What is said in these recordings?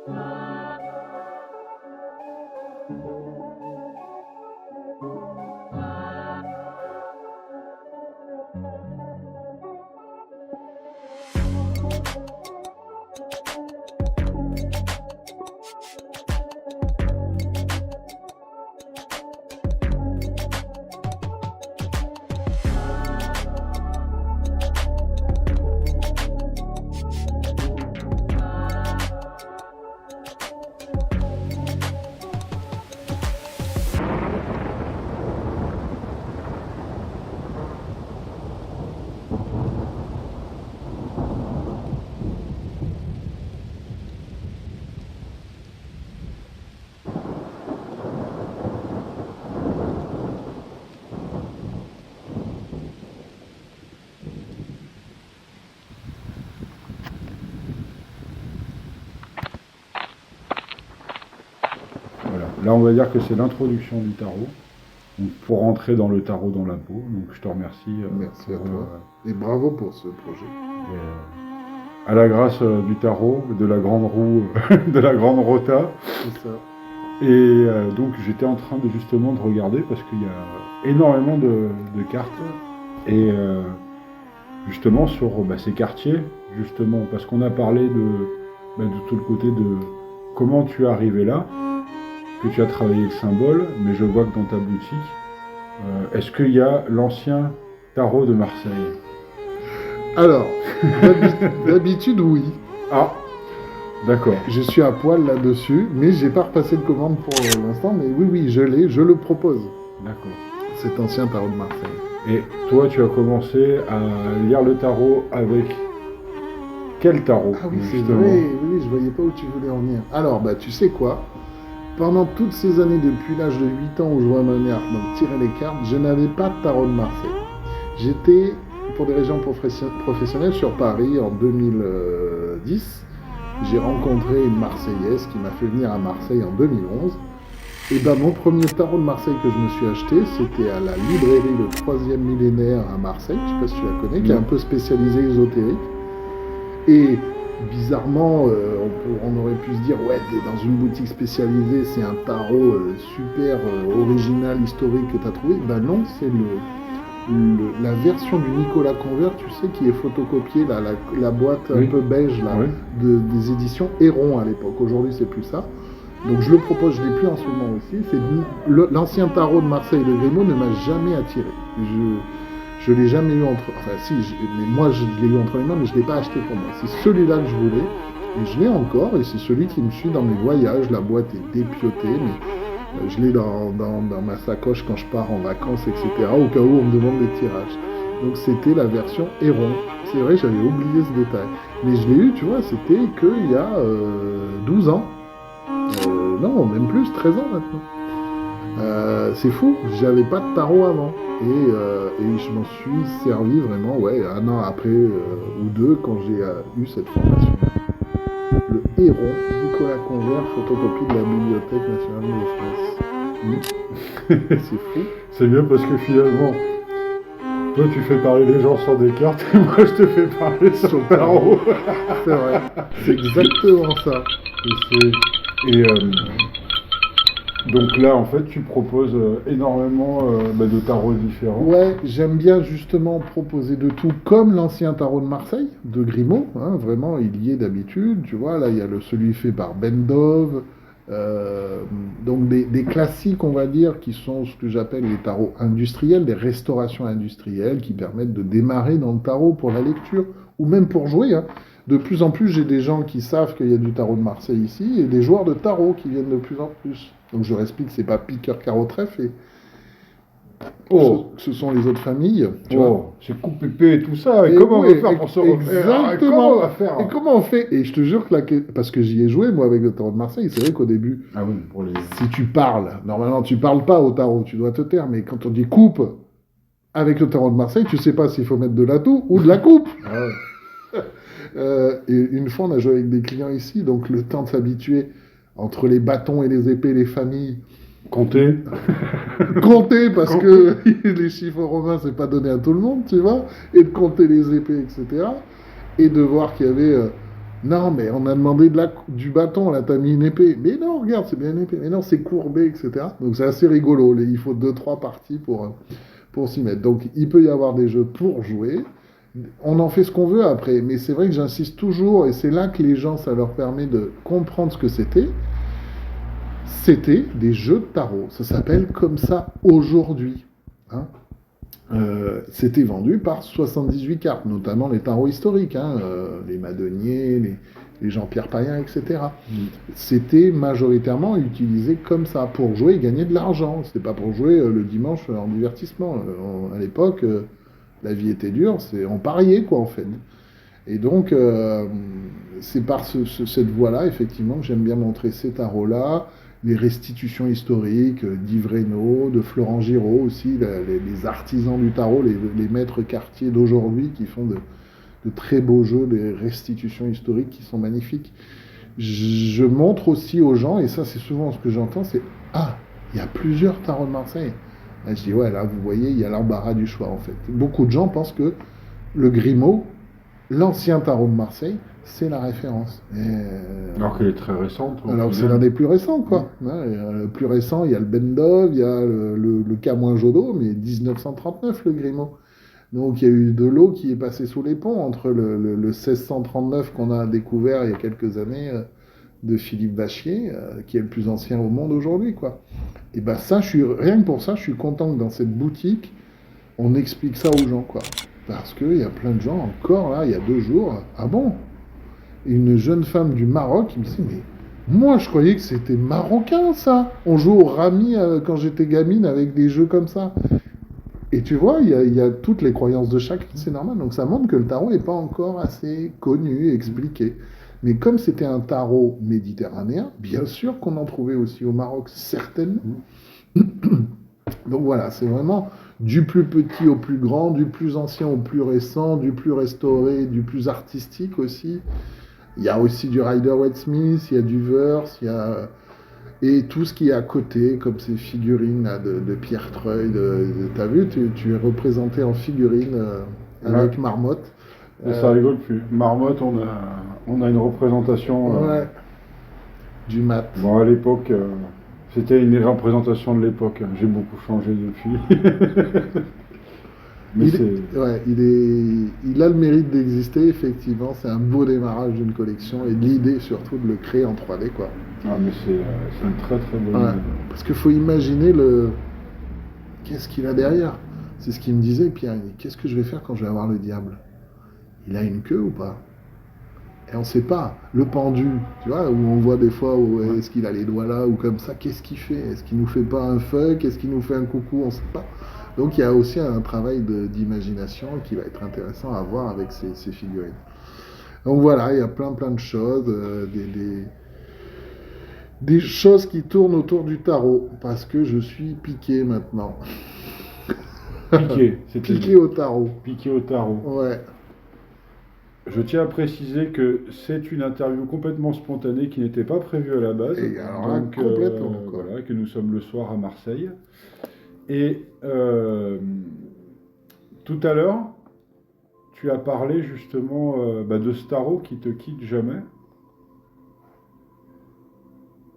Voilà. Là, on va dire que c'est l'introduction du tarot. Donc, pour rentrer dans le tarot dans la peau. Donc, je te remercie. Merci à toi. Et bravo pour ce projet. À la grâce du tarot, de la grande roue, de la grande rota. C'est ça. Et donc, j'étais en train de justement de regarder parce qu'il y a énormément de cartes. Et justement, sur ces quartiers, justement, parce qu'on a parlé de tout le côté de comment tu es arrivé là, que tu as travaillé le symbole, mais je vois que dans ta boutique, est-ce qu'il y a l'ancien tarot de Marseille? Alors, d'habitude, oui. Ah, d'accord. Je suis à poil là-dessus, mais j'ai pas repassé de commande pour l'instant, mais oui, je l'ai, je le propose. D'accord. Cet ancien tarot de Marseille. Et toi, tu as commencé à lire le tarot avec quel tarot? Ah oui, c'est vrai, oui, je voyais pas où tu voulais en venir. Alors, tu sais quoi? Pendant toutes ces années, depuis l'âge de 8 ans où je vois ma mère tirer les cartes, je n'avais pas de tarot de Marseille. J'étais, pour des raisons professionnelles, sur Paris en 2010. J'ai rencontré une Marseillaise qui m'a fait venir à Marseille en 2011. Et mon premier tarot de Marseille que je me suis acheté, c'était à la librairie Le 3e millénaire à Marseille, je ne sais pas si tu la connais, qui est un peu spécialisée ésotérique. Et bizarrement, on aurait pu se dire, ouais, t'es dans une boutique spécialisée, c'est un tarot super original, historique que tu as trouvé. Non, c'est la version du Nicolas Convert, tu sais, qui est photocopiée, la boîte un peu beige là, des éditions Héron à l'époque. Aujourd'hui, c'est plus ça. Donc je le propose, je l'ai plus en ce moment aussi. C'est l'ancien tarot de Marseille de Grimaud ne m'a jamais attiré. Je l'ai jamais eu entre... Enfin si, mais moi je l'ai eu entre les mains, mais je ne l'ai pas acheté pour moi. C'est celui-là que je voulais, et je l'ai encore, et c'est celui qui me suit dans mes voyages. La boîte est dépiotée, mais je l'ai dans ma sacoche quand je pars en vacances, etc. Au cas où on me demande des tirages. Donc c'était la version Héron. C'est vrai, j'avais oublié ce détail. Mais je l'ai eu, tu vois, c'était qu'il y a 12 ans. Non, même plus, 13 ans maintenant. C'est fou, j'avais pas de tarot avant. Et je m'en suis servi vraiment, un an après ou deux, quand j'ai eu cette formation. Le Héron, Nicolas Convert, photocopie de la Bibliothèque nationale de France. C'est fou. C'est bien parce que finalement, toi tu fais parler les gens sur des cartes, et moi je te fais parler sur le tarot. C'est vrai, c'est exactement ça. Donc là, en fait, tu proposes énormément de tarots différents. Ouais, j'aime bien justement proposer de tout, comme l'ancien tarot de Marseille, de Grimaud, hein, vraiment, il y est d'habitude, tu vois, là, il y a celui fait par Bendov, donc des classiques, on va dire, qui sont ce que j'appelle les tarots industriels, des restaurations industrielles qui permettent de démarrer dans le tarot pour la lecture, ou même pour jouer, hein. De plus en plus, j'ai des gens qui savent qu'il y a du tarot de Marseille ici, et des joueurs de tarot qui viennent de plus en plus. Donc je leur explique que c'est pas piqueur, carreau, trèfle, et ce sont les autres familles. Tu vois. C'est coup pépé et tout ça. Et comment on va faire pour se refaire? Exactement. Comment on va faire? Et comment on fait? Et je te jure que parce que j'y ai joué moi avec le tarot de Marseille, c'est vrai qu'au début, si tu parles, normalement tu parles pas au tarot, tu dois te taire, mais quand on dit coupe avec le tarot de Marseille, tu sais pas s'il faut mettre de l'atout ou de la coupe. Et une fois, on a joué avec des clients ici, donc le temps de s'habituer entre les bâtons et les épées, les familles. Compter, parce que les chiffres romains, c'est pas donné à tout le monde, tu vois, et de compter les épées, etc. Et de voir qu'il y avait Non, mais on a demandé du bâton, là, t'as mis une épée. Mais non, regarde, c'est bien une épée. Mais non, c'est courbé, etc. Donc c'est assez rigolo. Il faut deux, trois parties pour s'y mettre. Donc il peut y avoir des jeux pour jouer. On en fait ce qu'on veut après. Mais c'est vrai que j'insiste toujours, et c'est là que les gens, ça leur permet de comprendre ce que c'était. C'était des jeux de tarot. Ça s'appelle comme ça aujourd'hui. Hein. C'était vendu par 78 cartes, notamment les tarots historiques, hein, les Madoniers, les Jean-Pierre Payen, etc. C'était majoritairement utilisé comme ça, pour jouer et gagner de l'argent. C'était pas pour jouer le dimanche en divertissement. À l'époque, la vie était dure, on pariait quoi en fait. Et donc, c'est par cette voie-là, effectivement, que j'aime bien montrer ces tarots-là, les restitutions historiques d'Yves Reynaud, de Florent Giraud aussi, les artisans du tarot, les maîtres quartiers d'aujourd'hui qui font de très beaux jeux, des restitutions historiques qui sont magnifiques. Je montre aussi aux gens, et ça c'est souvent ce que j'entends, c'est «Ah, il y a plusieurs tarots de Marseille». Et je dis «Ouais, là vous voyez, il y a l'embarras du choix en fait». Beaucoup de gens pensent que le Grimaud, l'ancien tarot de Marseille, c'est la référence. Alors qu'elle est très récente. Alors que c'est l'un des plus récents, quoi. Ouais, le plus récent, il y a le Bendov, il y a le Camouin-Jodo, mais 1939, le Grimaud. Donc il y a eu de l'eau qui est passée sous les ponts entre le 1639 qu'on a découvert il y a quelques années de Philippe Vachier, qui est le plus ancien au monde aujourd'hui, quoi. Et ben ça, rien que pour ça, je suis content que dans cette boutique, on explique ça aux gens, quoi. Parce qu'il y a plein de gens encore, là, il y a 2 jours, ah bon? Une jeune femme du Maroc qui me dit, mais moi je croyais que c'était marocain ça. On joue au rami quand j'étais gamine avec des jeux comme ça. Et tu vois, il y a toutes les croyances de chacun, c'est normal. Donc ça montre que le tarot n'est pas encore assez connu, expliqué. Mais comme c'était un tarot méditerranéen, bien sûr qu'on en trouvait aussi au Maroc, certainement. Donc voilà, c'est vraiment du plus petit au plus grand, du plus ancien au plus récent, du plus restauré, du plus artistique aussi. Il y a aussi du Rider-Waite-Smith, il y a du Verse, il y a... Et tout ce qui est à côté, comme ces figurines là, de Pierre Treuil. T'as vu, tu es représenté en figurine avec Marmotte. Et ça rigole plus. Marmotte, on a une représentation. Ouais, du mat. Bon, à l'époque, c'était une représentation de l'époque. J'ai beaucoup changé depuis. Mais il a le mérite d'exister, effectivement. C'est un beau démarrage d'une collection et l'idée surtout de le créer en 3D, quoi. Ah, mais c'est une très très bonne idée. Parce qu'il faut imaginer qu'est-ce qu'il a derrière. C'est ce qu'il me disait, Pierre. Il dit, qu'est-ce que je vais faire quand je vais avoir le diable? Il a une queue ou pas? Et on ne sait pas. Le pendu, tu vois, où on voit des fois où est-ce qu'il a les doigts là ou comme ça, qu'est-ce qu'il fait? Est-ce qu'il nous fait pas un fuck? Est-ce qu'il nous fait un coucou? On ne sait pas. Donc il y a aussi un travail d'imagination qui va être intéressant à voir avec ces figurines. Donc voilà, il y a plein de choses, des choses qui tournent autour du tarot, parce que je suis piqué maintenant. Piqué au tarot. Piqué au tarot. Ouais. Je tiens à préciser que c'est une interview complètement spontanée qui n'était pas prévue à la base. Et alors là, complètement. Voilà, que nous sommes le soir à Marseille. Et tout à l'heure, tu as parlé justement de ce tarot qui te quitte jamais.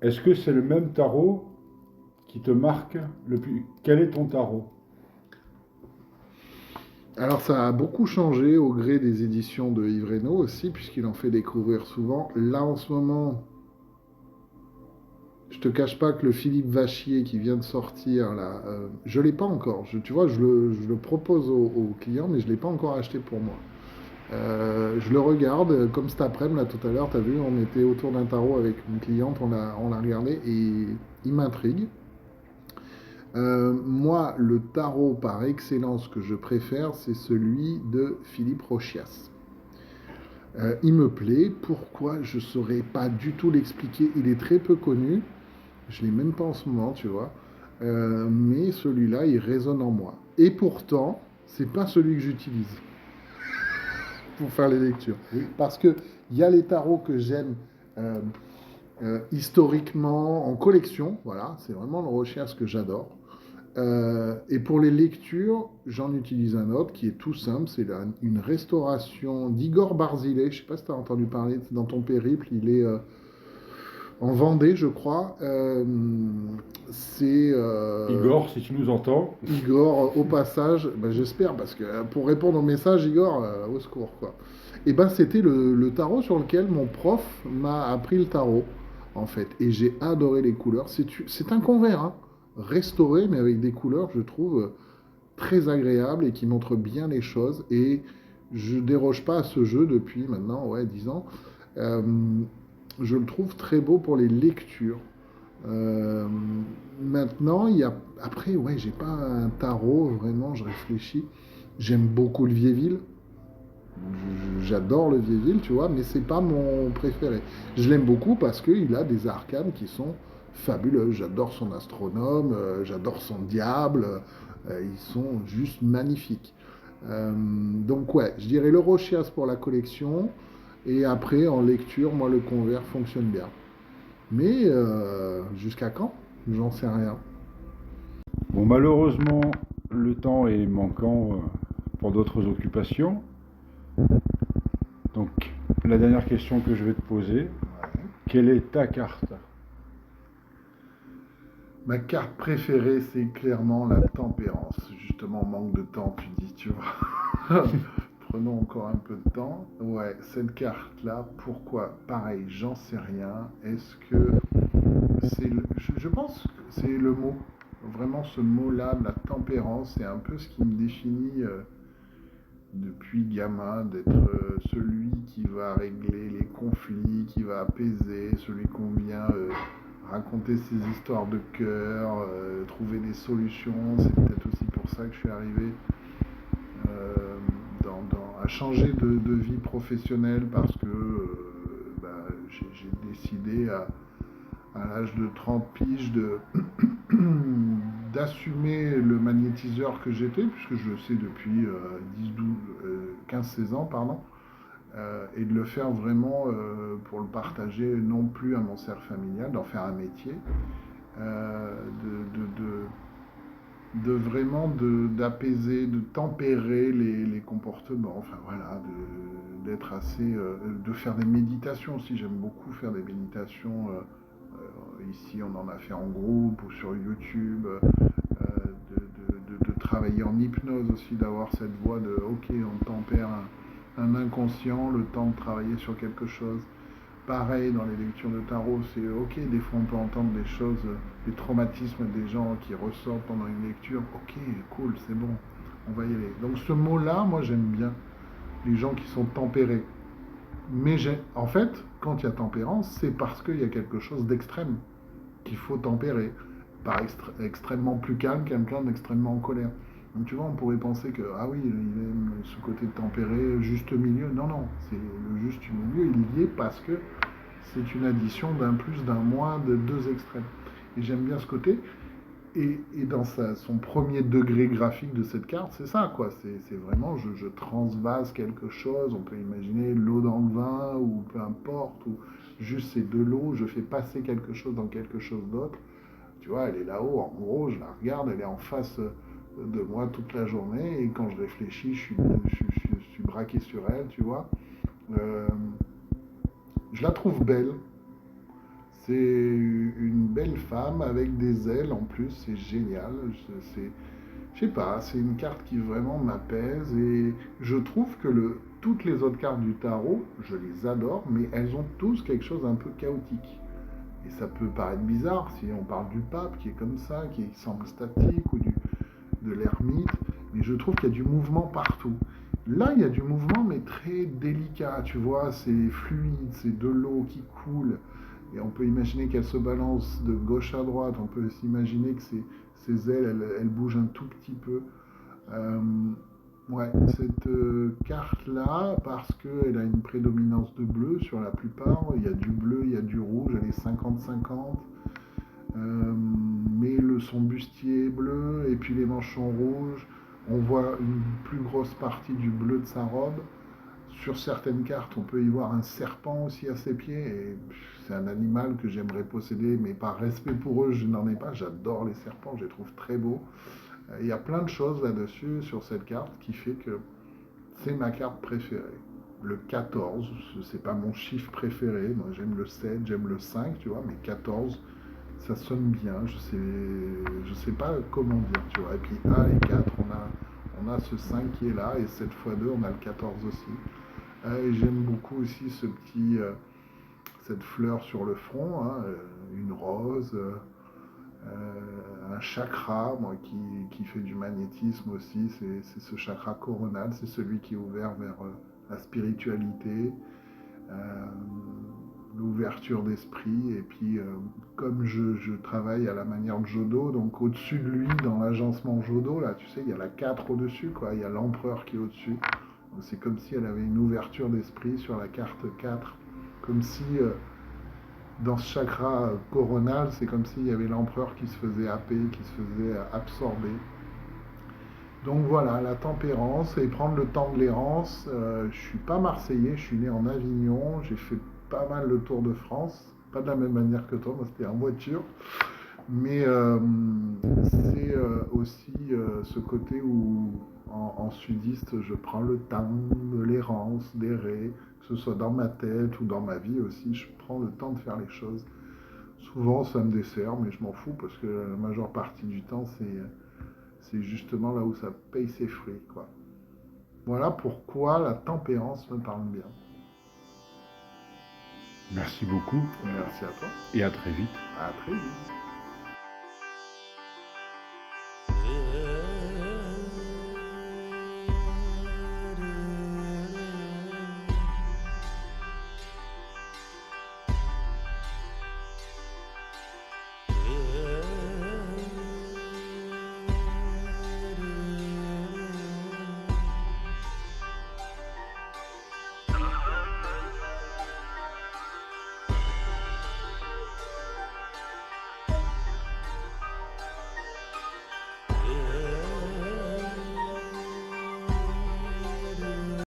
Est-ce que c'est le même tarot qui te marque le plus? Quel est ton tarot? Alors ça a beaucoup changé au gré des éditions de Yves Reynaud aussi, puisqu'il en fait découvrir souvent. Là en ce moment, je te cache pas que le Philippe Vachier qui vient de sortir, là, je l'ai pas encore. Tu vois, je le propose aux clients, mais je l'ai pas encore acheté pour moi. Je le regarde, comme cet après-midi, là tout à l'heure, tu as vu, on était autour d'un tarot avec une cliente, on l'a regardé et il m'intrigue. Moi, le tarot par excellence que je préfère, c'est celui de Philippe Rochias. Il me plaît. Pourquoi? Je ne saurais pas du tout l'expliquer. Il est très peu connu. Je ne l'ai même pas en ce moment, tu vois. Mais celui-là, il résonne en moi. Et pourtant, c'est pas celui que j'utilise pour faire les lectures. Oui. Parce qu'il y a les tarots que j'aime historiquement, en collection. Voilà, c'est vraiment le Rochias que j'adore. Et pour les lectures, j'en utilise un autre qui est tout simple. C'est une restauration d'Igor Barzilai. Je ne sais pas si tu as entendu parler dans ton périple. Il est en Vendée, je crois. C'est Igor, si tu nous entends. Igor, au passage, ben, j'espère, parce que pour répondre au message, Igor, au secours, quoi. Et ben, c'était le tarot sur lequel mon prof m'a appris le tarot, en fait. Et j'ai adoré les couleurs. C'est un convers, hein, restauré, mais avec des couleurs, je trouve, très agréables et qui montrent bien les choses. Et je déroge pas à ce jeu depuis maintenant, ouais, 10 ans. Euh, je le trouve très beau pour les lectures. Euh, Maintenant, il y a. Après, ouais, j'ai pas un tarot, vraiment, je réfléchis. J'aime beaucoup le Vieilleville. J'adore le Vieilleville, tu vois, mais c'est pas mon préféré. Je l'aime beaucoup parce qu'il a des arcanes qui sont fabuleux. J'adore son astronome, j'adore son diable. Ils sont juste magnifiques. Donc, ouais, je dirais le Rochias pour la collection. Et après, en lecture, moi, le Convert fonctionne bien. Mais jusqu'à quand? J'en sais rien. Bon, malheureusement, le temps est manquant pour d'autres occupations. Donc, la dernière question que je vais te poser, quelle est ta carte? Ma carte préférée, c'est clairement la tempérance. Justement, manque de temps, tu dis, tu vois. Prenons encore un peu de temps. Ouais, cette carte-là, pourquoi? Pareil, j'en sais rien. Est-ce que je pense que c'est le mot. Vraiment, ce mot-là, la tempérance, c'est un peu ce qui me définit depuis gamin, d'être celui qui va régler les conflits, qui va apaiser, celui qu'on vient raconter ses histoires de cœur, trouver des solutions. C'est peut-être aussi pour ça que je suis arrivé euh, à changer de vie professionnelle parce que bah, j'ai décidé à l'âge de 30 piges d'assumer le magnétiseur que j'étais, puisque je le sais depuis 10, 12, 15, 16 ans, pardon, et de le faire vraiment pour le partager non plus à mon cercle familial, d'en faire un métier, euh, de, de, vraiment d'apaiser, de tempérer les comportements, enfin voilà, d'être assez, de faire des méditations aussi, j'aime beaucoup faire des méditations, ici on en a fait en groupe ou sur YouTube, de travailler en hypnose aussi, d'avoir cette voix de ok, on tempère un inconscient, le temps de travailler sur quelque chose. Pareil dans les lectures de tarot, c'est ok, des fois on peut entendre des choses, des traumatismes des gens qui ressortent pendant une lecture. Ok, cool, c'est bon, on va y aller. Donc ce mot-là, moi j'aime bien les gens qui sont tempérés. Mais en fait, quand il y a tempérance, c'est parce qu'il y a quelque chose d'extrême qu'il faut tempérer. Par extrêmement plus calme, quelqu'un d'extrêmement en colère. Donc tu vois, on pourrait penser que, ah oui, il aime ce côté tempéré, juste milieu. Non, non, c'est le juste milieu, il y est parce que c'est une addition d'un plus, d'un moins, de deux extrêmes. Et j'aime bien ce côté. Et dans son premier degré graphique de cette carte, c'est ça, quoi. C'est vraiment, je transvase quelque chose. On peut imaginer l'eau dans le vin, ou peu importe, ou juste c'est de l'eau. Je fais passer quelque chose dans quelque chose d'autre. Tu vois, elle est là-haut, en gros, je la regarde, elle est en face de moi toute la journée. Et quand je réfléchis, je suis braqué sur elle, tu vois. Euh, je la trouve belle. C'est une belle femme avec des ailes en plus, c'est génial. Je sais pas, c'est une carte qui vraiment m'apaise et je trouve que toutes les autres cartes du tarot, je les adore, mais elles ont tous quelque chose d'un peu chaotique. Et ça peut paraître bizarre si on parle du pape qui est comme ça, qui semble statique, ou de l'ermite, mais je trouve qu'il y a du mouvement partout. Là, il y a du mouvement, mais très délicat, tu vois, c'est fluide, c'est de l'eau qui coule, et on peut imaginer qu'elle se balance de gauche à droite, on peut s'imaginer que ses ailes, elles bougent un tout petit peu. Euh, ouais, cette carte-là, parce qu'elle a une prédominance de bleu sur la plupart, il y a du bleu, il y a du rouge, elle est 50-50. Mais son bustier est bleu et puis les manches sont rouges. On voit une plus grosse partie du bleu de sa robe Sur certaines cartes, on peut y voir un serpent aussi à ses pieds. Et c'est un animal que j'aimerais posséder, mais par respect pour eux, je n'en ai pas. J'adore les serpents, je les trouve très beaux. Il y a plein de choses là-dessus, sur cette carte, qui fait que c'est ma carte préférée. Le 14, c'est pas mon chiffre préféré. Moi, j'aime le 7, j'aime le 5, tu vois, mais 14, ça sonne bien. Je sais pas comment dire, tu vois. Et puis 1 et 4, on a ce 5 qui est là, et 7 fois 2, on a le 14 aussi. Et j'aime beaucoup aussi cette fleur sur le front, hein, une rose, un chakra, moi, qui fait du magnétisme aussi. C'est ce chakra coronal, c'est celui qui est ouvert vers la spiritualité, euh, l'ouverture d'esprit. Et puis, comme je travaille à la manière de Jodo, donc au-dessus de lui, dans l'agencement Jodo, là, tu sais, il y a la 4 au-dessus, quoi. Il y a l'empereur qui est au-dessus. C'est comme si elle avait une ouverture d'esprit sur la carte 4. Comme si dans ce chakra coronal, c'est comme s'il y avait l'empereur qui se faisait happer, qui se faisait absorber. Donc voilà, la tempérance et prendre le temps de l'errance. Je ne suis pas marseillais, je suis né en Avignon, j'ai fait pas mal le tour de France. Pas de la même manière que toi, moi c'était en voiture. Mais c'est aussi ce côté où, en sudiste, je prends le temps de l'errance, d'errer, que ce soit dans ma tête ou dans ma vie aussi, je prends le temps de faire les choses. Souvent, ça me dessert, mais je m'en fous parce que la majeure partie du temps, c'est justement là où ça paye ses fruits, quoi. Voilà pourquoi la tempérance me parle bien. Merci beaucoup Merci à toi. et à très vite. À très vite.